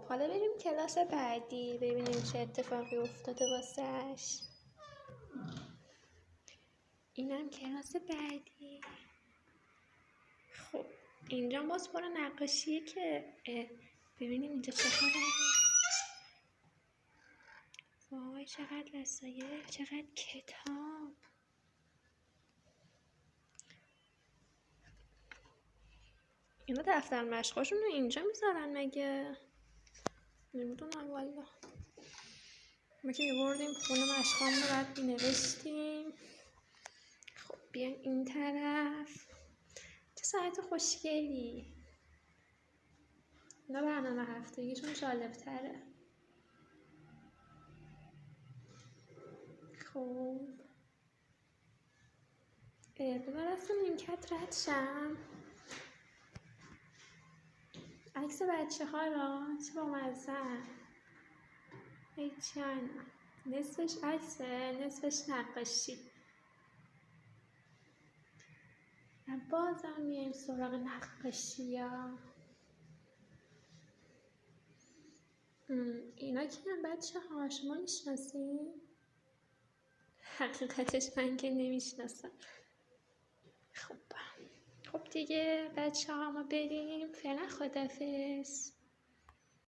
حالا بریم کلاس بعدی ببینیم چه اتفاقی افتاده واسش. اینم کلاس بعدی. خب اینجا باز پر نقاشیه که ببینیم اینجا چه خبره. وای چقدر وسایل، چقدر کتاب. اینا دفتر مشقاشون رو اینجا میذارن مگه؟ نمیدونم والا. ما که میبردیم خونه مشقامون رو بعد مینوشتیم. خب بیاین این طرف. چه ساعت خوشگلی. اینا برنامه هفتگیشون جالب تره. خب بذار از نیمکت رد شم. عکس بچه ها را چه با مزه. هیچی نه. نصفش عکسه نصفش نقاشی. بازم میایم سراغ نقاشی ها. اینا که هم بچه ها شما میشناسین؟ حقیقتش من که نمیشناسم. خب دیگه بچه ها ما بریم فعلا خداحافظ.